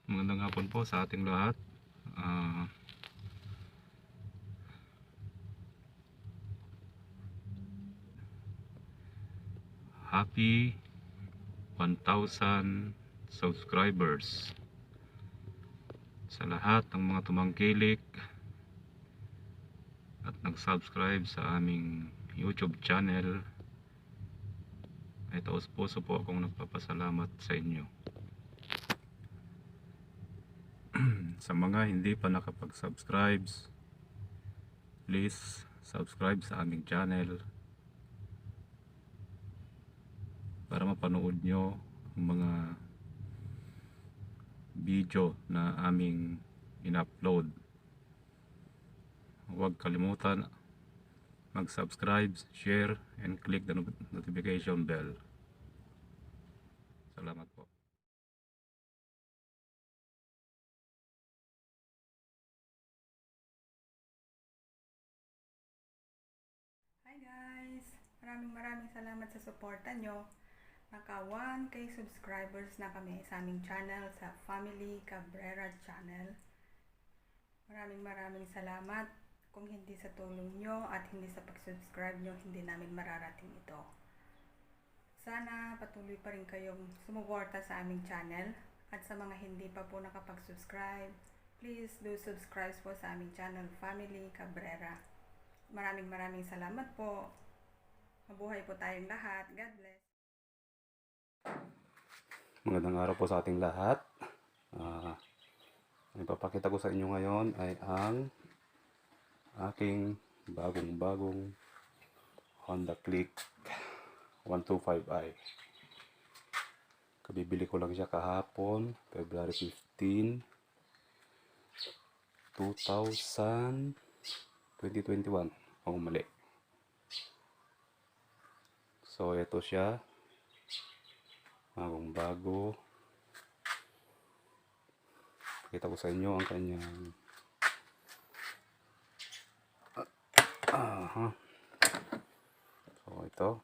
Magandang hapon po sa ating lahat. Happy 1,000 subscribers sa lahat ng mga tumangkilik at nag-subscribe sa aming YouTube channel. Ay taos puso po akong nagpapasalamat sa inyo. Sa mga hindi pa nakapag-subscribe, please subscribe sa aming channel para mapanood nyo ang mga video na aming in-upload. Huwag kalimutan mag-subscribe, share, and click the notification bell. Salamat po. Hi guys! Maraming salamat sa suporta nyo. Naka 1K subscribers na kami sa aming channel, sa Family Cabrera channel. Maraming salamat. Kung hindi sa tulong nyo at hindi sa pag-subscribe nyo, hindi namin mararating ito. Sana patuloy pa rin kayong sumuporta sa aming channel. At sa mga hindi pa po nakapag-subscribe, please do subscribe po sa aming channel, Family Cabrera. Maraming salamat po. Mabuhay po tayong lahat. God bless. Magandang araw po sa ating lahat. Ang ipapakita ko sa inyo ngayon ay ang aking bagong Honda Click 125i. Kabibili ko lang siya kahapon, February 15, 2021. Kung mali. So ito siya, bago. Kita ko sa inyo ang kanyang so ito,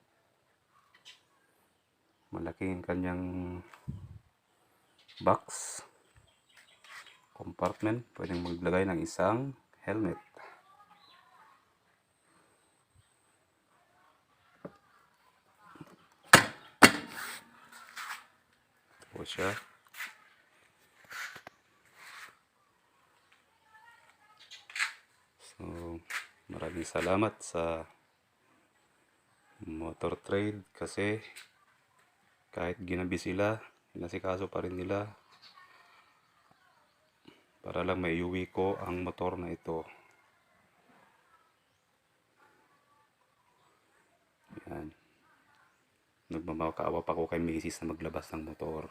malaking kanyang box compartment, pwedeng maglagay ng isang helmet. O siya. So, maraming salamat sa Motor Trade kasi kahit ginabi sila, inasikaso pa rin nila para lang maiuwi ko ang motor na ito. Yan. Nagmamakaawa pa ko kay Macy's na maglabas ng motor.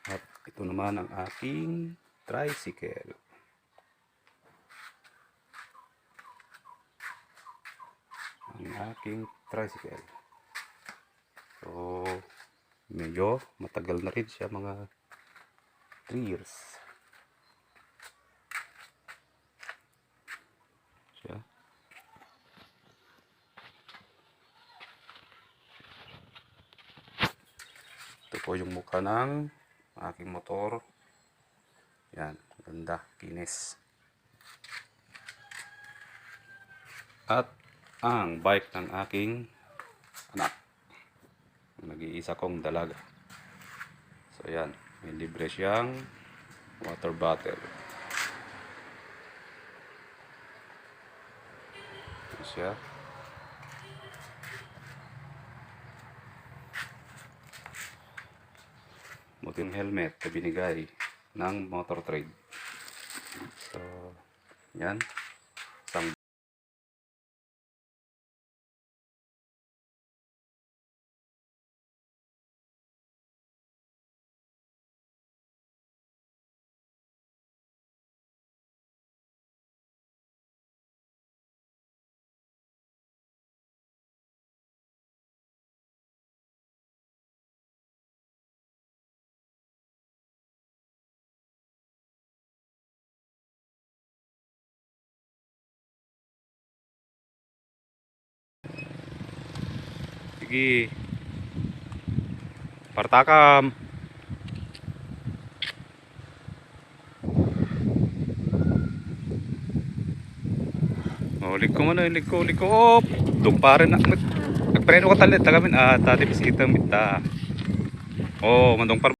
At ito naman ang aking tricycle. So, medyo matagal na rin siya, mga 3 years. Siya. Ito po yung mukha ng aking motor. Yan, ganda, kinis. At ang bike ng aking anak, nag-iisa kong dalaga. So yan, may libre siyang water bottle. Ito siya. Muting helmet na binigay ng Motor Trade. So yan, isang Sige. Partakam. Oh, liko mo na, liko. Op! Dumparin na. Nagpreno ka talit. Tagamin. Tadi bisita mita. Oh, mandong par.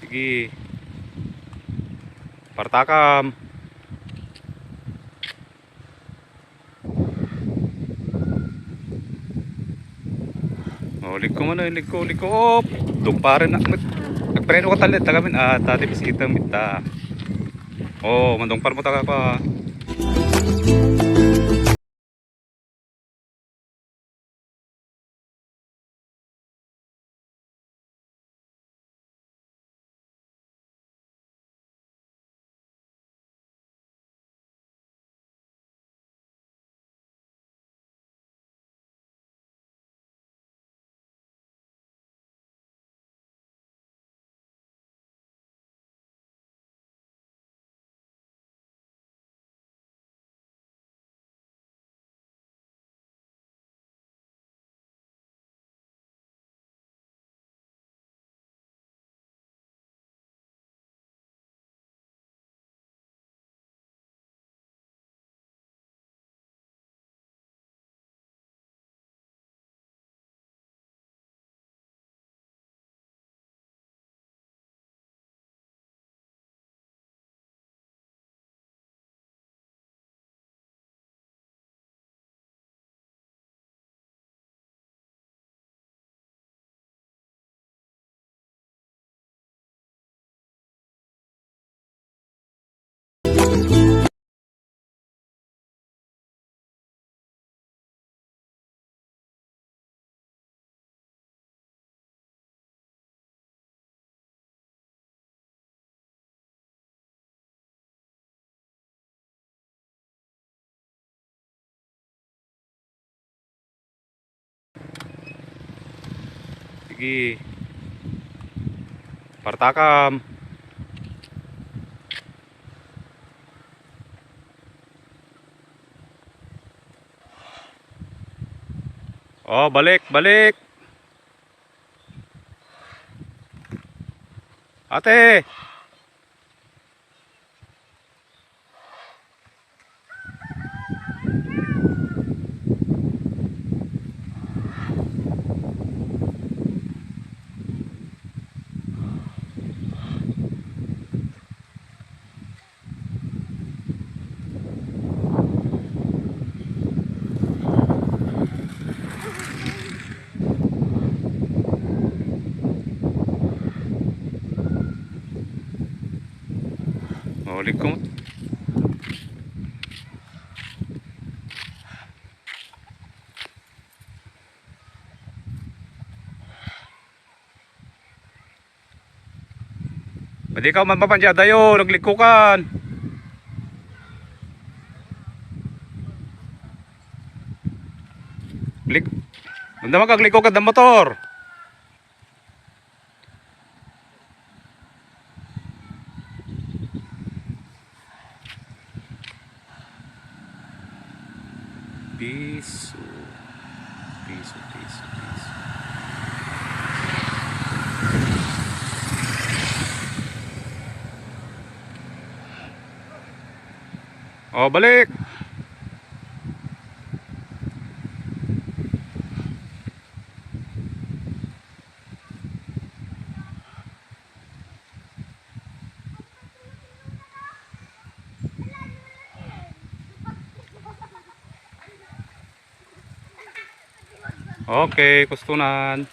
Sige. Partakam. Oh, liko mo na, liko. Op! Dumparin na. Nagpreno ka talit. Tagamin. Tadi bisita mita. Oh, mandong par mo taga pa. Sige. Partakam. Oh, balik. Ate. Oh, liko mo. Pwede ka man papansya dayo, naglikukan. Lik. Naman kaglikukan ng motor. Piso. Oh, balik. Okay, kustunan.